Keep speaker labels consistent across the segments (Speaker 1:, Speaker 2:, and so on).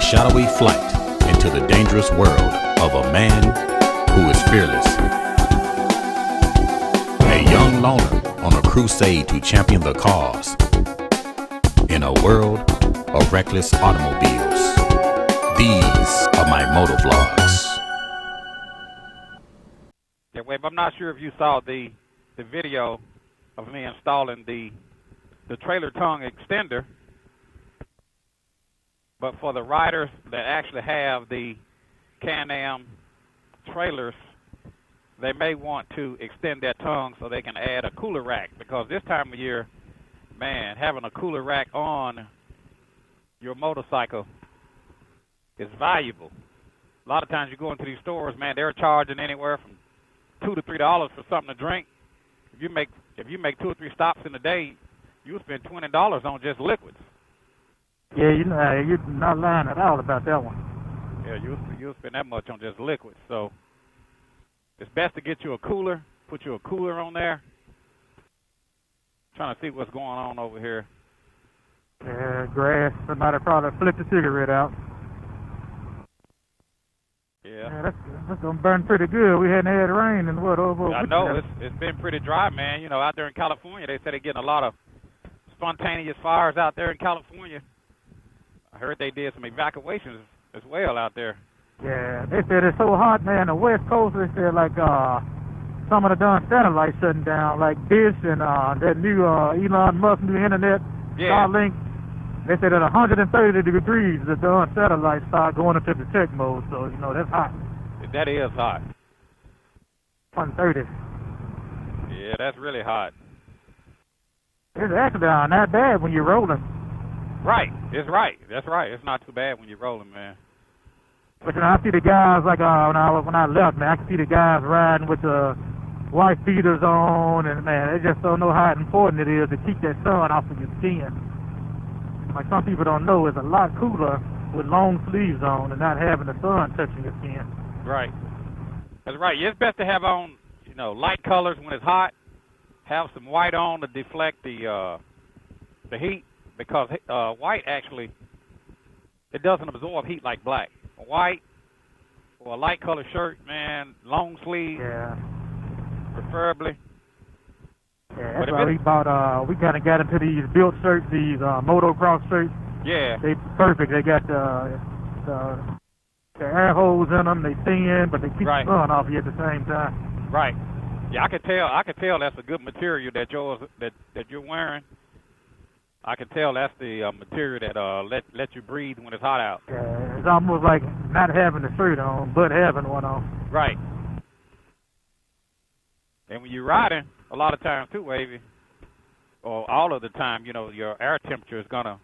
Speaker 1: shadowy flight into the dangerous world of a man who is fearless. A young loner on a crusade to champion the cause in a world of reckless automobiles. These are my motovlogs.
Speaker 2: Yeah, Wave, I'm not sure if you saw the video of me installing the trailer tongue extender, but for the riders that actually have the Can-Am trailers, they may want to extend their tongue so they can add a cooler rack, because this time of year, man, having a cooler rack on your motorcycle is valuable. A lot of times you go into these stores, man, they're charging anywhere from $2 to $3 for something to drink. If you make 2 or 3 stops in a day, you'll spend $20 on just liquids.
Speaker 3: Yeah, you're not lying at all about that one.
Speaker 2: Yeah, you'll spend that much on just liquids. So it's best to get you a cooler, put you a cooler on there. Trying to see what's going on over here.
Speaker 3: Yeah, grass. Somebody probably flipped the cigarette out.
Speaker 2: Yeah,
Speaker 3: that's gonna burn pretty good. We hadn't had rain in what over.
Speaker 2: I know it's been pretty dry, man. You know, out there in California, they said they're getting a lot of spontaneous fires out there in California. I heard they did some evacuations as well out there.
Speaker 3: Yeah, they said it's so hot, man. The West Coast, they said like some of the done satellites shutting down, like Dish and that new Elon Musk new internet, Starlink. They said at 130 degrees, the done satellites start going into protect mode. So you know that's hot.
Speaker 2: That is hot.
Speaker 3: 130.
Speaker 2: Yeah, that's really hot.
Speaker 3: It's actually not bad when you're rolling.
Speaker 2: Right. It's right. That's right. It's not too bad when you're rolling, man.
Speaker 3: But you know, I see the guys like when I left, man, I can see the guys riding with the white beaters on, and man, they just don't know how important it is to keep that sun off of your skin. Like some people don't know, it's a lot cooler with long sleeves on and not having the sun touching your skin.
Speaker 2: Right. That's right. It's best to have on, light colors when it's hot. Have some white on to deflect the heat, because white actually, it doesn't absorb heat like black. White or a light color shirt, man, long sleeve, preferably.
Speaker 3: Yeah, that's why we bought. We kind of got into these built shirts, these motocross shirts.
Speaker 2: Yeah,
Speaker 3: they perfect. They got the air holes in them. They thin, but they keep the sun off you at the same time.
Speaker 2: Right. Yeah, I could tell that's a good material that you're wearing. I can tell that's the material that let you breathe when it's hot out.
Speaker 3: Yeah, it's almost like not having the shirt on, but having one on.
Speaker 2: Right. And when you're riding, a lot of times too, Wavy, or all of the time, your air temperature is gonna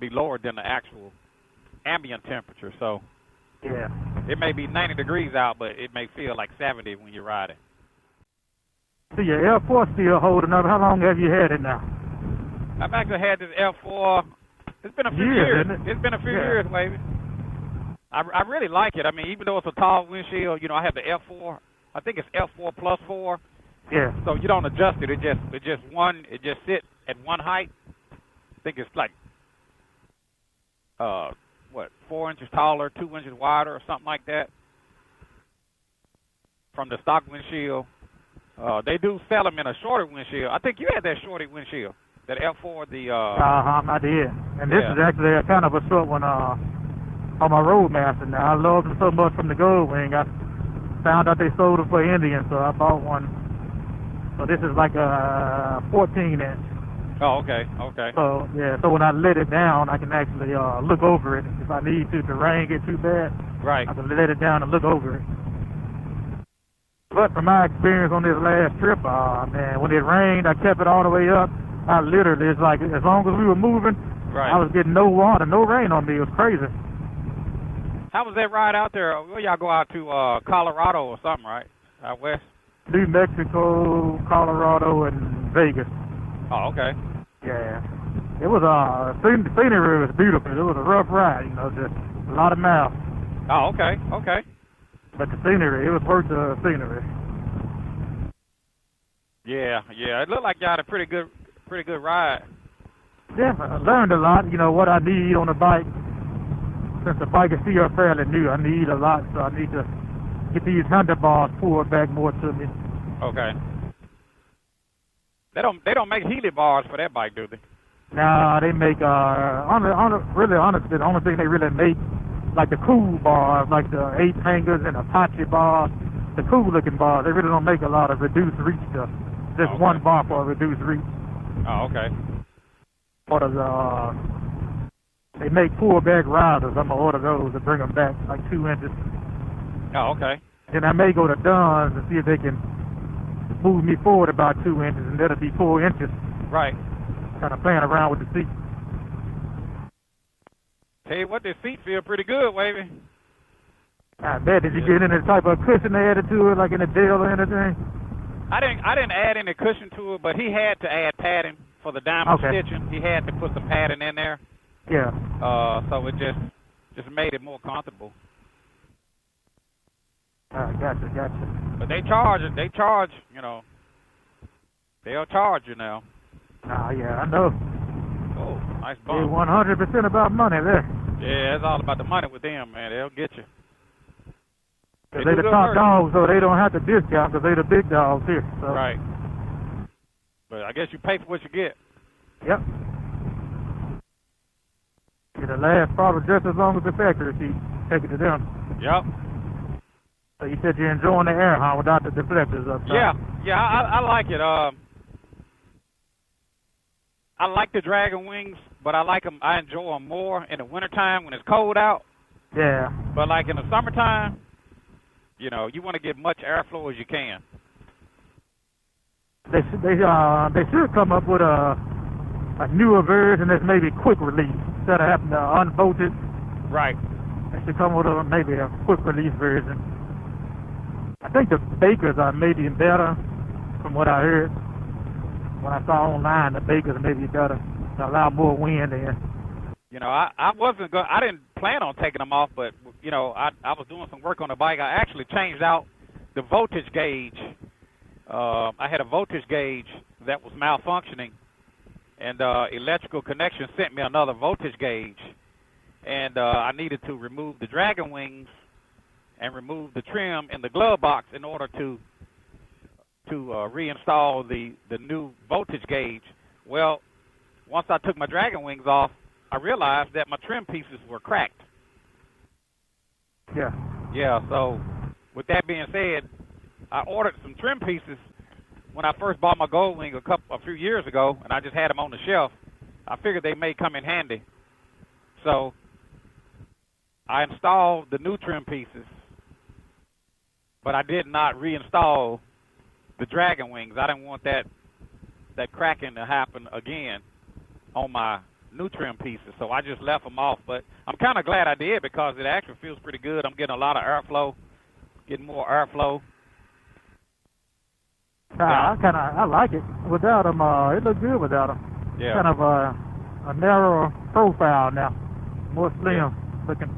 Speaker 2: be lower than the actual ambient temperature. So
Speaker 3: yeah,
Speaker 2: it may be 90 degrees out, but it may feel like 70 when you're riding.
Speaker 3: So your L4 still holding up. How long have you had it now?
Speaker 2: I've actually had this L4. It's been a few years. It's been a few years, Wavy. I really like it. I mean, even though it's a tall windshield, I have the L4. I think it's L4 plus 4.
Speaker 3: Yeah.
Speaker 2: So you don't adjust it. It just sits at one height. I think it's like 4 inches taller, 2 inches wider, or something like that. From the stock windshield. They do sell them in a shorter windshield. I think you had that shorter windshield. That L4,
Speaker 3: I did. And this is actually a kind of a short one on my Roadmaster now. I love them so much from the Gold Wing. I found out they sold them for Indian, so I bought one. So this is like a 14-inch.
Speaker 2: Oh, okay.
Speaker 3: So, so when I let it down, I can actually look over it. If I need to, if the rain get too bad,
Speaker 2: right,
Speaker 3: I can let it down and look over it. But from my experience on this last trip, man, when it rained, I kept it all the way up. I literally, it's like, as long as we were moving, I was getting no water, no rain on me. It was crazy.
Speaker 2: How was that ride out there? Where y'all go out to Colorado or something, right? Out west?
Speaker 3: New Mexico, Colorado, and Vegas.
Speaker 2: Oh, okay.
Speaker 3: Yeah. It was, the scenery was beautiful. It was a rough ride, just a lot of miles.
Speaker 2: Oh, okay.
Speaker 3: But the scenery, it was worth the scenery.
Speaker 2: Yeah. It looked like y'all had a pretty good ride.
Speaker 3: Yeah, I learned a lot, what I need on a bike. since the bike is still fairly new, I need a lot, so I need to get these handlebars pulled back more to me.
Speaker 2: Okay. They don't make Healy bars for that bike, do they?
Speaker 3: Nah, they make really honestly, the only thing they really make, like the cool bars, like the 8 hangers and Apache bars, the cool looking bars. They really don't make a lot of reduced reach stuff. Just
Speaker 2: Okay.
Speaker 3: one bar for a reduced reach.
Speaker 2: Oh, okay.
Speaker 3: Orders, they make pullback risers. I'm gonna order those to bring them back like 2 inches.
Speaker 2: Oh, okay.
Speaker 3: Then I may go to Dunn's and see if they can move me forward about 2 inches, and that'll be 4 inches.
Speaker 2: Right.
Speaker 3: Kind of playing around with the seat.
Speaker 2: Tell you what, this seat feel pretty good, Wavy.
Speaker 3: I bet. Did you get any type of cushion added to it, like in a gel or anything?
Speaker 2: I didn't add any cushion to it, but he had to add padding for the diamond
Speaker 3: Okay.
Speaker 2: stitching. He had to put some padding in there.
Speaker 3: Yeah.
Speaker 2: So it just made it more comfortable.
Speaker 3: Gotcha.
Speaker 2: But they charge, you know. They'll charge you now.
Speaker 3: Yeah, I know.
Speaker 2: Oh, nice
Speaker 3: They're
Speaker 2: bump.
Speaker 3: 100% about money there.
Speaker 2: Yeah, it's all about the money with them, man. They'll get you.
Speaker 3: They
Speaker 2: do
Speaker 3: the
Speaker 2: good
Speaker 3: top
Speaker 2: work.
Speaker 3: dogs, so they don't have to discount because they the big dogs here. So.
Speaker 2: Right. But I guess you pay for what you get.
Speaker 3: Yep. It'll last probably just as long as the factory sheet. Take it to them.
Speaker 2: Yep.
Speaker 3: So you said you're enjoying the air, huh, without the deflectors up top?
Speaker 2: Yeah, I like it. I like the Dragon Wings, but I enjoy them more in the wintertime when it's cold out.
Speaker 3: Yeah.
Speaker 2: But like in the summertime, you know, you want to get much airflow as you can.
Speaker 3: They should come up with a newer version that's maybe quick release instead of having to unbolt it.
Speaker 2: Right.
Speaker 3: They should come with maybe a quick release version. I think the Bakers are maybe better, from what I heard. When I saw online, the Bakers may be better to allow more wind in.
Speaker 2: You know, I didn't plan on taking them off, but you know, I was doing some work on the bike. I actually changed out the voltage gauge. I had a voltage gauge that was malfunctioning, and electrical connection sent me another voltage gauge, and I needed to remove the Dragon Wings and remove the trim in the glove box in order to reinstall the new voltage gauge. Well, once I took my Dragon Wings off, I realized that my trim pieces were cracked.
Speaker 3: Yeah.
Speaker 2: Yeah, so with that being said, I ordered some trim pieces when I first bought my Gold Wing a few years ago, and I just had them on the shelf. I figured they may come in handy. So I installed the new trim pieces, but I did not reinstall the Dragon Wings. I didn't want that cracking to happen again on my new trim pieces, so I just left them off. But I'm kind of glad I did because it actually feels pretty good. I'm getting a lot of airflow, getting more airflow.
Speaker 3: I like it without them. It looks good without them.
Speaker 2: Yeah.
Speaker 3: Kind of a narrower profile now, more slim looking.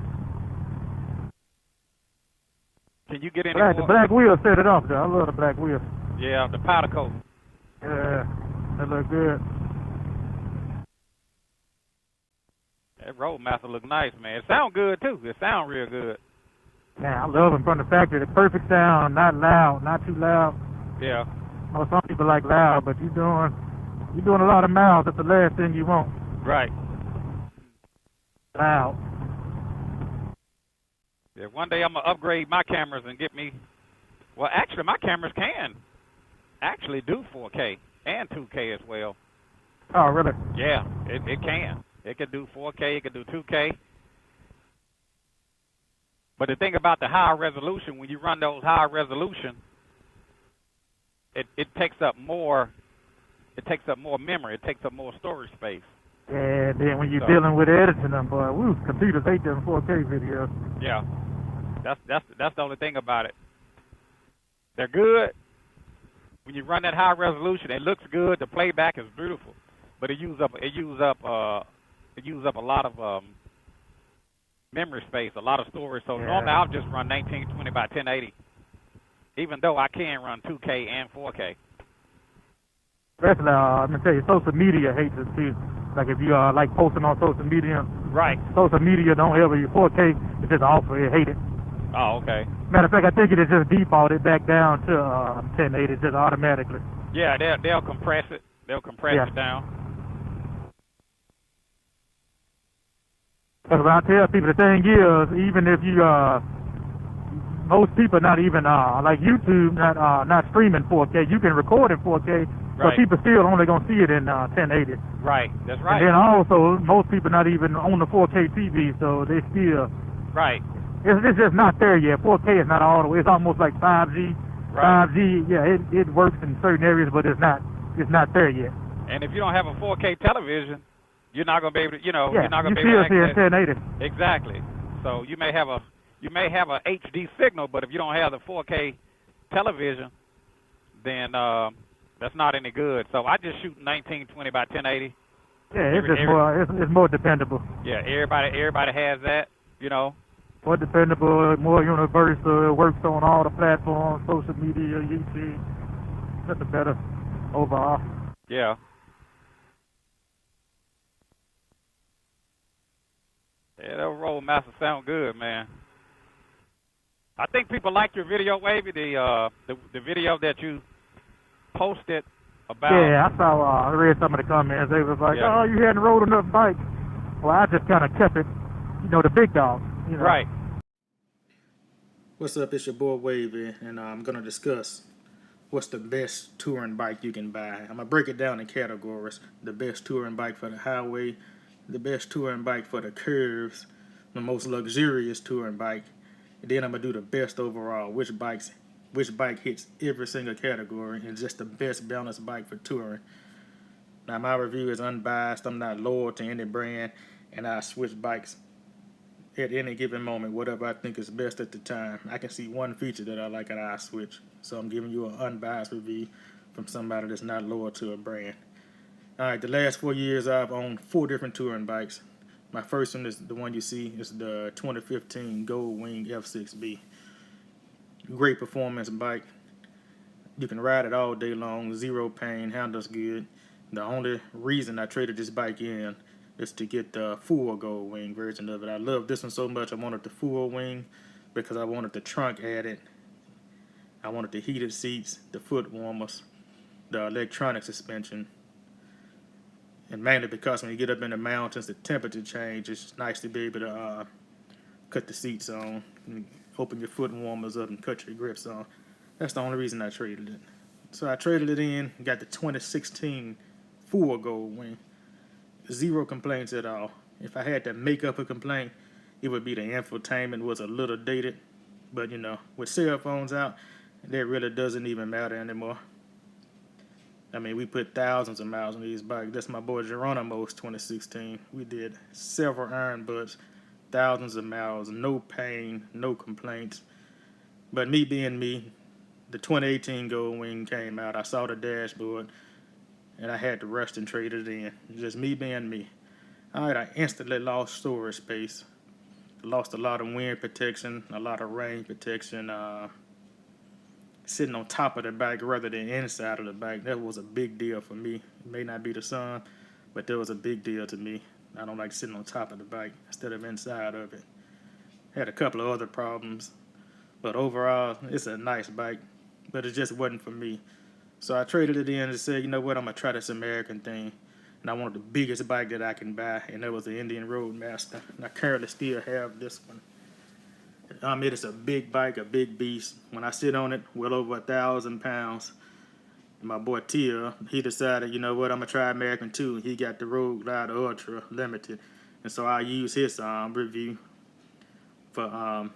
Speaker 2: Can you get any
Speaker 3: The
Speaker 2: more?
Speaker 3: black wheel set it off though. I love the black wheel.
Speaker 2: Yeah, the powder coat.
Speaker 3: Yeah, that look good.
Speaker 2: That Roadmaster look nice, man. It sound good too. It sound real good.
Speaker 3: Man, I love them from the factory. The perfect sound, not loud, not too loud.
Speaker 2: Yeah.
Speaker 3: Well, some people like loud, but you're doing a lot of miles. That's the last thing you want.
Speaker 2: Right.
Speaker 3: Loud.
Speaker 2: Yeah. One day I'm gonna upgrade my cameras and get me. Well, actually, my cameras can actually do 4K and 2K as well.
Speaker 3: Oh, really?
Speaker 2: Yeah, it can. It can do 4K. It can do 2K. But the thing about the high resolution, when you run those high resolution, it takes up more. It takes up more memory. It takes up more storage space.
Speaker 3: Yeah. Then when you're dealing with editing them, boy, computers hate them 4K videos.
Speaker 2: Yeah. That's the only thing about it. They're good. When you run that high resolution, it looks good. The playback is beautiful, but it use up a lot of memory space, a lot of storage. So normally I'll just run 1920 by 1080, even though I can run 2K and 4K.
Speaker 3: Especially, I'm gonna tell you, social media hates it too. Like if you like posting on social media,
Speaker 2: Right.
Speaker 3: Social media don't ever use 4K. It's just awful. They hate it.
Speaker 2: Oh, okay.
Speaker 3: Matter of fact, I think it is just defaulted back down to 1080 just automatically.
Speaker 2: Yeah, they'll compress it. They'll compress it down.
Speaker 3: But what I tell people, the thing is, even if you most people not even like YouTube not streaming 4K. You can record in 4K, but people still only gonna see it in 1080.
Speaker 2: Right, that's right.
Speaker 3: And then also most people not even on the 4K TV, so they still It's just not there yet. 4K is not all the way. It's almost like 5G.
Speaker 2: Right.
Speaker 3: 5G, yeah, it works in certain areas, but it's not there yet.
Speaker 2: And if you don't have a 4K television, you're not gonna be able to, you're not gonna be
Speaker 3: still
Speaker 2: able to
Speaker 3: see in 1080.
Speaker 2: Exactly. So you may have a HD signal, but if you don't have the 4K television, then that's not any good. So I just shoot 1920 by 1080.
Speaker 3: Yeah, it's more dependable.
Speaker 2: Yeah, everybody has that,
Speaker 3: More dependable, more universal. It works on all the platforms, social media, YouTube. That's better overall.
Speaker 2: Yeah. Yeah, that Roadmaster sound good, man. I think people like your video, Wavy, the video that you posted about.
Speaker 3: Yeah, I saw. I read some of the comments. They was like, "Oh, you hadn't rode enough bikes." Well, I just kind of kept it, the big dog.
Speaker 2: Right.
Speaker 4: What's up? It's your boy Wavy, and I'm gonna discuss what's the best touring bike you can buy. I'm gonna break it down in categories: the best touring bike for the highway, the best touring bike for the curves, the most luxurious touring bike, and then I'm gonna do the best overall. Which bike hits every single category and just the best balanced bike for touring. Now my review is unbiased. I'm not loyal to any brand, and I switch bikes at any given moment, whatever I think is best at the time. I can see one feature that I like and I switch. So I'm giving you an unbiased review from somebody that's not loyal to a brand. Alright, the last 4 years I've owned 4 different touring bikes. My first one is the one you see. It's the 2015 Gold Wing F6B. Great performance bike. You can ride it all day long, zero pain, handles good. The only reason I traded this bike in is to get the full Gold Wing version of it. I love this one so much. I wanted the full wing because I wanted the trunk added. I wanted the heated seats, the foot warmers, the electronic suspension. And mainly because when you get up in the mountains, the temperature change. It's nice to be able to cut the seats on, and open your foot warmers up and cut your grips on. That's the only reason I traded it. So I traded it in, got the 2016 full Gold Wing. 0 complaints at all. If I had to make up a complaint, it would be the infotainment was a little dated. But with cell phones out, that really doesn't even matter anymore. I mean, we put thousands of miles on these bikes. That's my boy Geronimo's 2016. We did several iron butts, thousands of miles, no pain, no complaints. But me being me, the 2018 Gold Wing came out. I saw the dashboard, and I had to rush and trade it in. Just me being me. Alright, I instantly lost storage space. Lost a lot of wind protection, a lot of rain protection. Sitting on top of the bike rather than inside of the bike. That was a big deal for me. It may not be the sun, but that was a big deal to me. I don't like sitting on top of the bike instead of inside of it. Had a couple of other problems, but overall, it's a nice bike, but it just wasn't for me. So I traded it in and said, you know what, I'm going to try this American thing. And I wanted the biggest bike that I can buy, and that was the Indian Roadmaster. And I currently still have this one. It is a big bike, a big beast. When I sit on it, well over 1,000 pounds. And my boy Tia, he decided, you know what, I'm going to try American too. He got the Road Glide Ultra Limited. And so I use his review for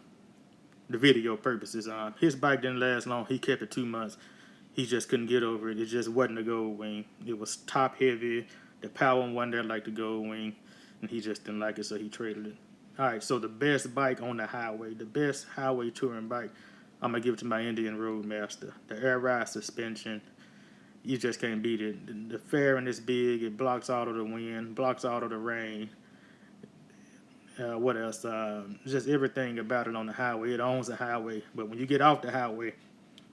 Speaker 4: the video purposes. His bike didn't last long. He kept it 2 months. He just couldn't get over it. It just wasn't a Gold Wing. It was top heavy. The power wasn't there like the Gold Wing. And he just didn't like it, so he traded it. Alright, so the best bike on the highway, the best highway touring bike, I'm going to give it to my Indian Roadmaster. The air ride suspension, you just can't beat it. The fairing is big. It blocks out of the wind, blocks out of the rain. What else? Just everything about it on the highway. It owns the highway. But when you get off the highway,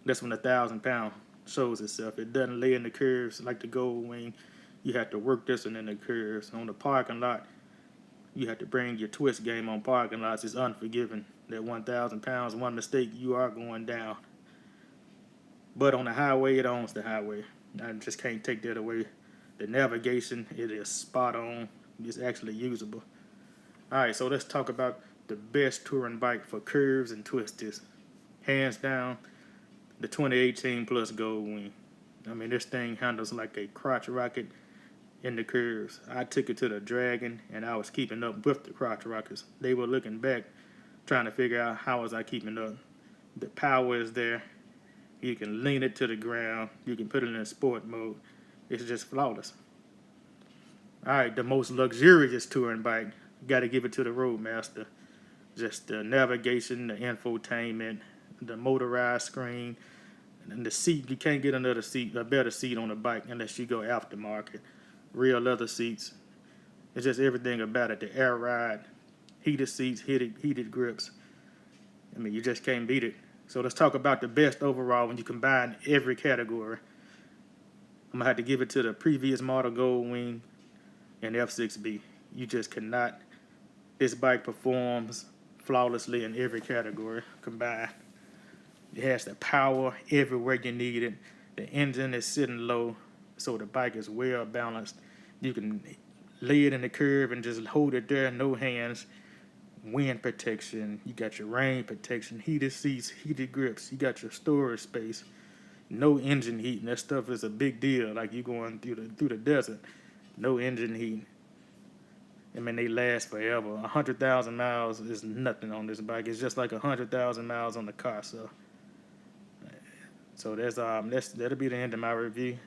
Speaker 4: that's when the 1,000-pound shows itself. It doesn't lay in the curves like the Gold Wing. You have to work this one in the curves. On the parking lot, You have to bring your twist game on parking lots. It's unforgiving. That 1,000 pounds, one mistake, you are going down. But on the highway, it owns the highway. I just can't take that away. The navigation, it is spot on. It's actually usable. All right, so let's talk about the best touring bike for curves and twisties. Hands down, the 2018 Plus Gold Wing. I mean, this thing handles like a crotch rocket in the curves. I took it to the Dragon, and I was keeping up with the crotch rockets. They were looking back, trying to figure out how was I keeping up. The power is there. You can lean it to the ground. You can put it in sport mode. It's just flawless. All right, the most luxurious touring bike. Got to give it to the Roadmaster. Just the navigation, the infotainment, the motorized screen, and the seat. You can't get another seat, a better seat on a bike unless you go aftermarket. Real leather seats. It's just everything about it. The air ride, heated seats, heated grips. I mean, you just can't beat it. So let's talk about the best overall when you combine every category. I'm going to have to give it to the previous model Gold Wing and F6B. You just cannot. This bike performs flawlessly in every category combined. It has the power everywhere you need it. The engine is sitting low, so the bike is well balanced. You can lay it in the curve and just hold it there, no hands. Wind protection, you got your rain protection, heated seats, heated grips, you got your storage space, no engine heat, and that stuff is a big deal. Like you going through the desert, no engine heat. I mean, they last forever. 100,000 miles is nothing on this bike. It's just like 100,000 miles on the car. So that'll be the end of my review.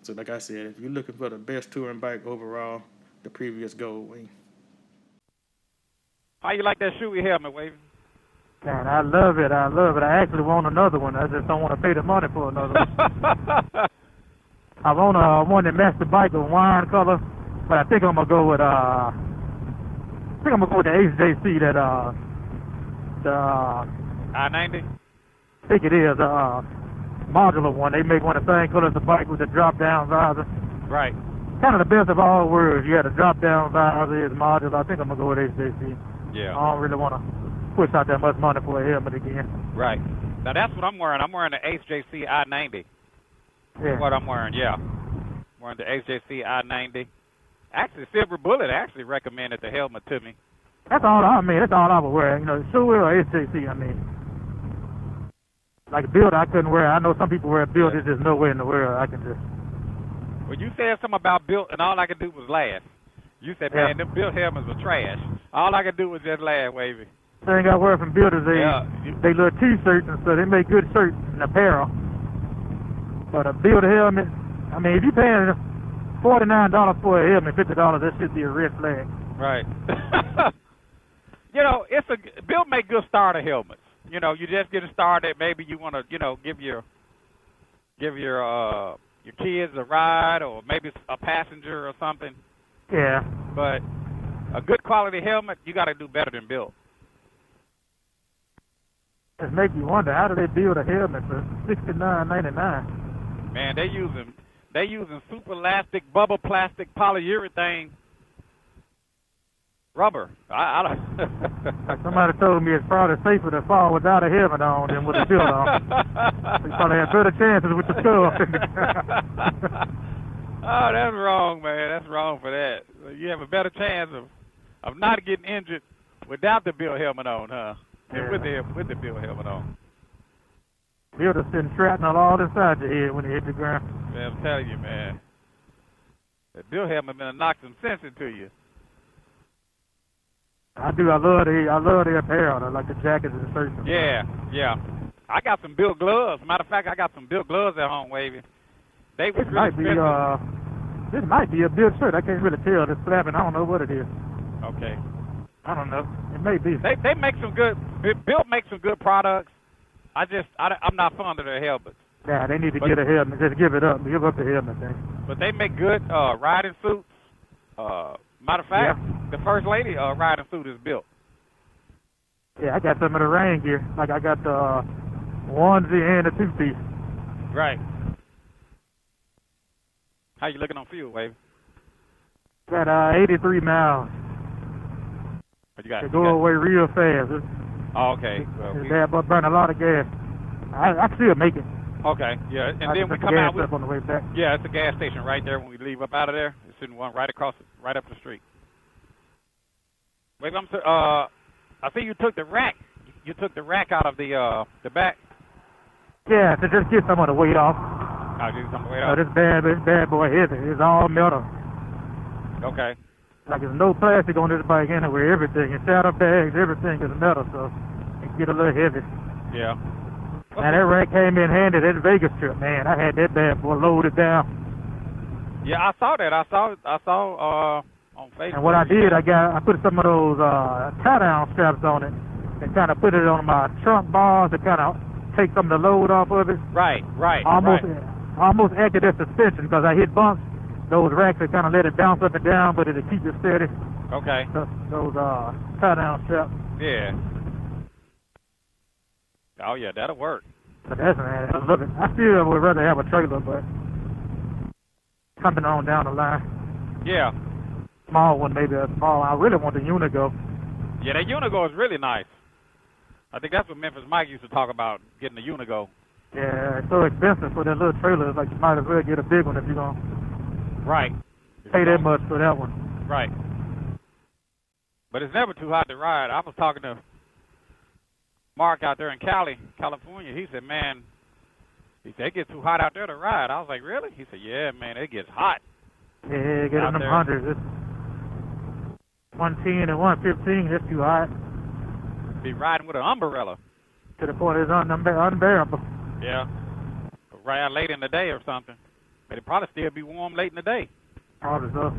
Speaker 4: So like I said, if you're looking for the best touring bike overall, the previous Gold Wing.
Speaker 2: How you like that Shoei helmet, Wavy?
Speaker 3: Man, I love it. I actually want another one. I just don't want to pay the money for another one. I want one that matches the bike with wine color, but I think I'm gonna go with the HJC that the
Speaker 2: I-90.
Speaker 3: I think it is modular one. They make one of the same color as the bike with the drop down visor.
Speaker 2: Right.
Speaker 3: Kind of the best of all worlds. You got a drop down visor, is modular. I think I'm gonna go with HJC.
Speaker 2: Yeah.
Speaker 3: I don't really want to push out that much money for a helmet again.
Speaker 2: Right. Now that's what I'm wearing. I'm wearing the HJC I-90.
Speaker 3: Yeah.
Speaker 2: That's what I'm wearing, yeah. I'm wearing the HJC I-90. Actually, Silver Bullet actually recommended the helmet to me.
Speaker 3: That's all I would wear. You know, Shoei or HJC, I mean. Like a build I couldn't wear. I know some people wear a build. There's just no way in the world I can just.
Speaker 2: Well, you said something about built, and all I could do was laugh. You said, man, them built helmets were trash. All I could do was just laugh, Wavy.
Speaker 3: Thing I wear from builders, they little T-shirts and stuff. They make good shirts and apparel. But a build helmet, I mean, if you're paying $49 for a helmet, $50, that should be a red flag.
Speaker 2: Right. You know, build make good starter helmets. You know, you just getting started. Maybe you want to, you know, give your kids a ride, or maybe a passenger or something.
Speaker 3: Yeah.
Speaker 2: But a good quality helmet, you got to do better than build.
Speaker 3: Just make you wonder, how do they build a helmet for $69.99?
Speaker 2: Man, they using super elastic, bubble plastic, polyurethane rubber. I don't.
Speaker 3: Somebody told me it's probably safer to fall without a helmet on than with a build on. You probably have better chances with the skull.
Speaker 2: Oh, that's wrong, man. That's wrong for that. You have a better chance of not getting injured without the build helmet on, huh?
Speaker 3: Yeah.
Speaker 2: And with the build helmet on.
Speaker 3: Builder's sitting shrapnel all inside your head when you hit the ground.
Speaker 2: Man, I'm telling you, man. The build helmet gonna knock some sense into you.
Speaker 3: I do. I love the apparel. I like the jackets and the shirts.
Speaker 2: Yeah. I got some built gloves. Matter of fact, I got some built gloves at home, Wavy. They was really expensive.
Speaker 3: This might be a built shirt. I can't really tell. This flapping, I don't know what it is.
Speaker 2: Okay.
Speaker 3: I don't know. It may be.
Speaker 2: They make some good. Built makes some good products. I'm not fond of their helmets.
Speaker 3: Yeah, they need to get a helmet. Just give it up. Give up the helmet thing.
Speaker 2: But they make good riding suits. Matter of fact, the first lady riding suit is built.
Speaker 3: Yeah, I got some of the rain gear. Like I got the onesie and the two-piece.
Speaker 2: Right. How you looking on fuel, Wavy?
Speaker 3: Got 83 miles.
Speaker 2: But you got
Speaker 3: It go away real fast.
Speaker 2: Oh, okay. Well,
Speaker 3: It's bad, but burn a lot of gas. I still make it.
Speaker 2: okay, yeah. And
Speaker 3: I
Speaker 2: then
Speaker 3: just
Speaker 2: we
Speaker 3: put the
Speaker 2: come
Speaker 3: gas
Speaker 2: out.
Speaker 3: up on the way back.
Speaker 2: Yeah, it's a gas station right there when we leave up out of there. It's in one right across, right up the street. Wait, I see you took the rack. You took the rack out of the back.
Speaker 3: Yeah, to just get some of the weight off.
Speaker 2: I'll give you some weight
Speaker 3: So
Speaker 2: off.
Speaker 3: this bad boy heavy. It's all metal.
Speaker 2: Okay.
Speaker 3: Like there's no plastic on this bike anyway. Everything, your saddle bags, everything is metal, so it get a little heavy.
Speaker 2: Yeah.
Speaker 3: And that rack came in handy that Vegas trip, man. I had that bad boy loaded down.
Speaker 2: Yeah, I saw that. I saw on Facebook.
Speaker 3: And what I did, I put some of those tie-down straps on it and kind of put it on my trunk bars to kind of take some of the load off of it.
Speaker 2: Right.
Speaker 3: Almost acted as suspension because I hit bumps. Those racks that kind of let it bounce up and down, but it'll keep it steady.
Speaker 2: Okay.
Speaker 3: Those tie-down straps.
Speaker 2: Yeah. Oh yeah, that'll work.
Speaker 3: But that's, man, I love it. I still would rather have a trailer, but coming on down the line.
Speaker 2: Yeah.
Speaker 3: Small one, maybe a small. I really want the Unigo.
Speaker 2: Yeah, that Unigo is really nice. I think that's what Memphis Mike used to talk about, getting the Unigo.
Speaker 3: Yeah, it's so expensive for that little trailer. It's like you might as well get a big one if you're going to
Speaker 2: Right.
Speaker 3: pay that much for that one.
Speaker 2: Right. But it's never too hot to ride. I was talking to Mark out there in California. He said, man, it gets too hot out there to ride. I was like, really? He said, yeah, man, it gets hot.
Speaker 3: Yeah, get in them hundreds. It's 110 and 115. That's too hot.
Speaker 2: Be riding with an umbrella.
Speaker 3: To the point it's unbearable.
Speaker 2: Yeah. Ride late in the day or something. But it'd probably still be warm late in the day.
Speaker 3: Probably so.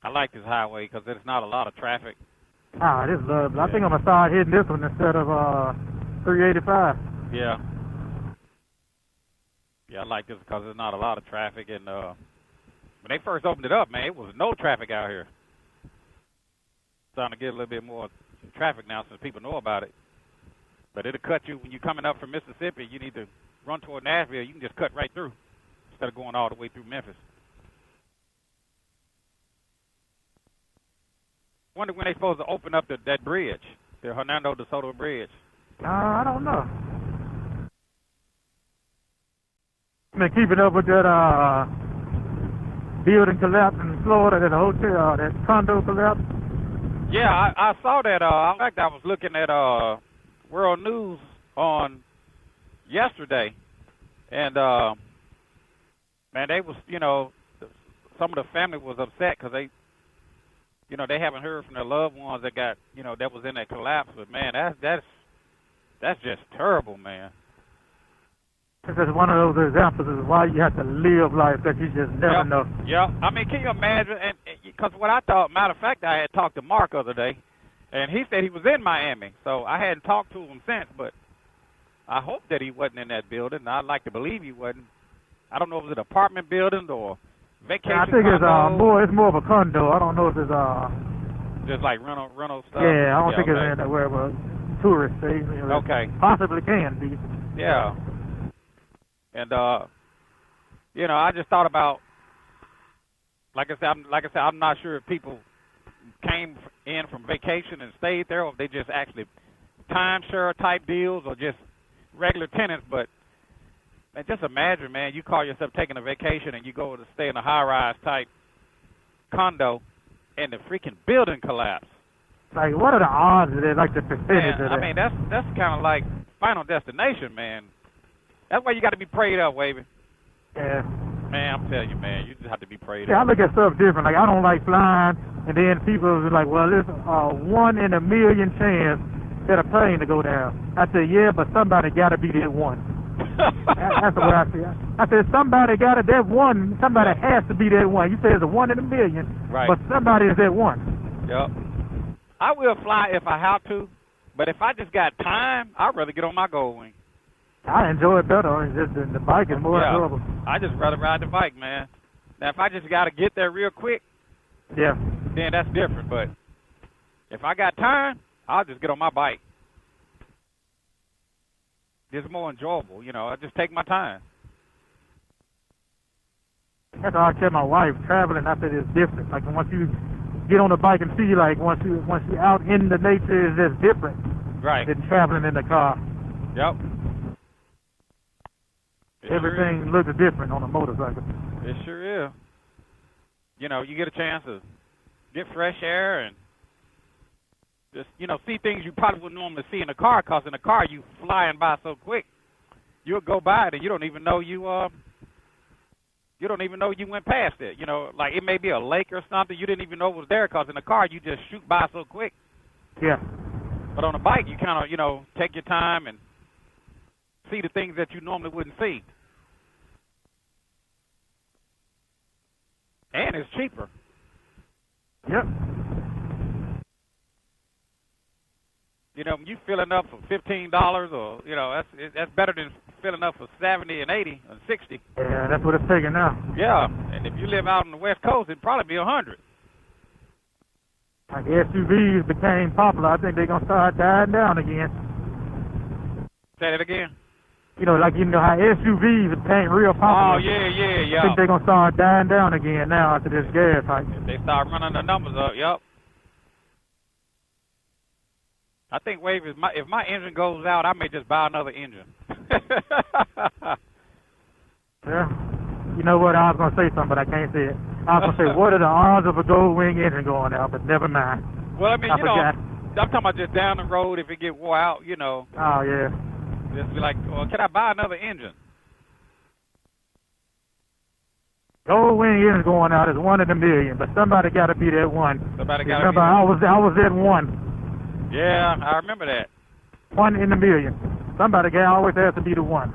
Speaker 2: I like this highway because there's not a lot of traffic.
Speaker 3: Ah, this is lovely. I think I'm going to start hitting this one instead of 385.
Speaker 2: Yeah. Yeah, I like this because there's not a lot of traffic. And when they first opened it up, man, it was no traffic out here. Starting to get a little bit more traffic now since people know about it. But it'll cut you when you're coming up from Mississippi. You need to run toward Nashville. You can just cut right through instead of going all the way through Memphis. Wonder when they're supposed to open up that bridge, the Hernando de Soto Bridge.
Speaker 3: I don't know. Been keeping up with that building collapse in Florida, that hotel, that condo collapse.
Speaker 2: Yeah, I saw that. In fact, I was looking at World News on yesterday, and man, they was, some of the family was upset because they haven't heard from their loved ones that got, that was in that collapse. But man, that's just terrible, man.
Speaker 3: This is one of those examples of why you have to live life that you just never know.
Speaker 2: Yeah, I mean, can you imagine? And because what I thought, matter of fact, I had talked to Mark the other day, and he said he was in Miami. So I hadn't talked to him since, but I hope that he wasn't in that building. I'd like to believe he wasn't. I don't know if it's an apartment building or vacation.
Speaker 3: I think
Speaker 2: condo.
Speaker 3: it's more of a condo. I don't know if it's
Speaker 2: just like rental stuff.
Speaker 3: Yeah, I don't think it's anywhere but tourist stays.
Speaker 2: Okay.
Speaker 3: Possibly can be.
Speaker 2: Yeah. And I just thought about, like I said, I'm not sure if people came in from vacation and stayed there, or if they just actually timeshare type deals, or just regular tenants. But man, just imagine, man, you call yourself taking a vacation and you go to stay in a high-rise type condo, and the freaking building collapse.
Speaker 3: Like, what are the odds of it? Like the percentage of it?
Speaker 2: I mean, that's kind of like Final Destination, man. That's why you got to be prayed up, Wavy.
Speaker 3: Yeah.
Speaker 2: Man, I'm telling you, man, you just have to be prayed
Speaker 3: I
Speaker 2: up.
Speaker 3: look at stuff different. Like, I don't like flying, and then people are like, well, there's a 1 in a million chance that a plane to go down. I said, yeah, but somebody got to be that one. That's what I said. I said, somebody got it, that one, somebody has to be that one. You say it's a 1 in a million,
Speaker 2: right,
Speaker 3: but somebody is that one.
Speaker 2: Yep. I will fly if I have to, but if I just got time, I'd rather get on my gold wing.
Speaker 3: I enjoy it better. It's just the bike is more enjoyable.
Speaker 2: I just rather ride the bike, man. Now, if I just got to get there real quick,
Speaker 3: yeah,
Speaker 2: then that's different. But if I got time, I'll just get on my bike. It's more enjoyable, I just take my time.
Speaker 3: That's how I tell my wife. Traveling, I said, it's different. Like once you get on the bike and see, like, once you out in the nature, it's just different
Speaker 2: Right.
Speaker 3: than traveling in the car.
Speaker 2: Yep.
Speaker 3: Everything looks different on a motorcycle.
Speaker 2: It sure is. You know, you get a chance to get fresh air and just, you know, see things you probably wouldn't normally see in a car, because in a car you flying by so quick. You'll go by it and you don't even know you went past it. You know, like it may be a lake or something you didn't even know was there, because in a car you just shoot by so quick.
Speaker 3: Yeah.
Speaker 2: But on a bike you kind of, you know, take your time and see the things that you normally wouldn't see. And it's cheaper.
Speaker 3: Yep.
Speaker 2: You know, when you filling up for $15, or you know, that's better than filling up for $70 and $80 and $60.
Speaker 3: Yeah, that's what it's taking now.
Speaker 2: Yeah, and if you live out on the West Coast, it'd probably be $100.
Speaker 3: Like SUVs became popular. I think they're gonna start dying down again.
Speaker 2: Say that again.
Speaker 3: You know, like, you know how SUVs became real popular.
Speaker 2: Oh yeah.
Speaker 3: I think they're gonna start dying down again now after this gas hike.
Speaker 2: If they start running the numbers up, yep. I think, Wave, if my engine goes out, I may just buy another engine.
Speaker 3: Yeah. You know what? I was gonna say something, but I can't say it. I was gonna say, what are the odds of a gold wing engine going out? But never mind.
Speaker 2: Well, I mean, you know,
Speaker 3: forgot.
Speaker 2: I'm talking about just down the road if it get wore out, you know.
Speaker 3: Oh yeah.
Speaker 2: Just be like, well, can I buy another engine?
Speaker 3: Gold wing engine going out is 1 in a million, but somebody got to be that one.
Speaker 2: Somebody got to
Speaker 3: Remember, I was that one.
Speaker 2: Yeah, I remember that.
Speaker 3: 1 in a million. Somebody always has to be the one.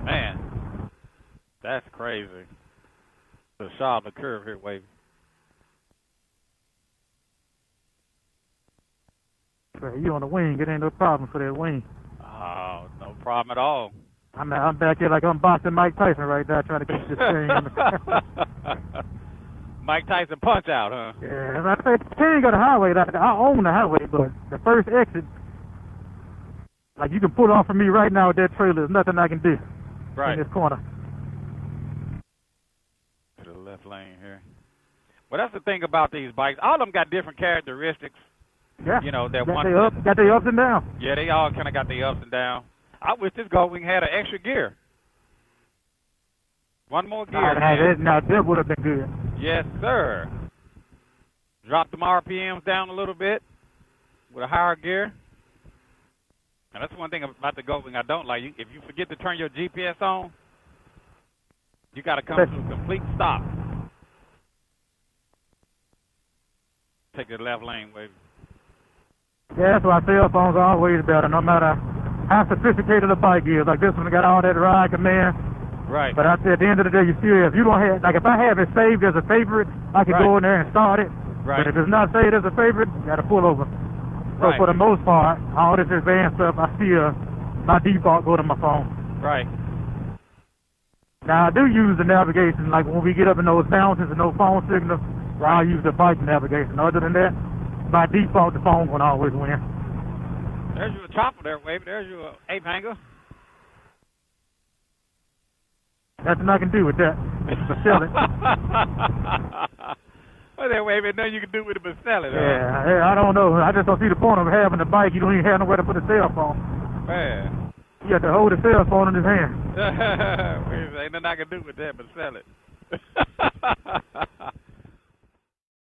Speaker 2: Man, that's crazy. The shot of the curve here, Wavy.
Speaker 3: You on the wing, it ain't no problem for that wing.
Speaker 2: Oh, no problem at all.
Speaker 3: I'm back here like I'm boxing Mike Tyson right now, trying to keep this thing.
Speaker 2: Mike Tyson punch out, huh?
Speaker 3: Yeah, I say King of the highway. Like, I own the highway, but the first exit, like, you can pull off from me right now with that trailer. There's nothing I can do
Speaker 2: Right.
Speaker 3: in this corner.
Speaker 2: To the left lane here. Well, that's the thing about these bikes. All of them got different characteristics.
Speaker 3: Yeah.
Speaker 2: You know, that
Speaker 3: got
Speaker 2: one.
Speaker 3: Got their ups and downs.
Speaker 2: Yeah, they all kind of got their ups and downs. I wish this Goldwing had an extra gear. One more gear.
Speaker 3: Now that would have been good.
Speaker 2: Yes, sir. Drop them RPMs down a little bit with a higher gear. And that's one thing about the Goldwing I don't like. If you forget to turn your GPS on, you got to come to a complete stop. Take the left lane, Wavy.
Speaker 3: Yeah, that's why cell phones are always better, no matter how sophisticated a bike is. Like this one got all that ride command.
Speaker 2: Right.
Speaker 3: But I said at the end of the day, if you don't have, like if I have it saved as a favorite, I can go in there and start it.
Speaker 2: Right.
Speaker 3: But if it's not saved as a favorite, you got to pull over. So for the most part, all this advanced stuff, I still, my default go to my phone.
Speaker 2: Right.
Speaker 3: Now I do use the navigation, like when we get up in those mountains and no phone signal, I'll use the bike navigation. Other than that, by default, the phone will always win.
Speaker 2: There's your chopper there, Wavy. There's your ape hanger.
Speaker 3: Nothing I can do with that. But sell it.
Speaker 2: Well, there, Wavy. Nothing you can do with it but sell it.
Speaker 3: Yeah, I don't know. I just don't see the point of having a bike. You don't even have nowhere to put a cell phone.
Speaker 2: Man.
Speaker 3: You have to hold a cell phone in his hand.
Speaker 2: Ain't nothing I can do with that but sell it.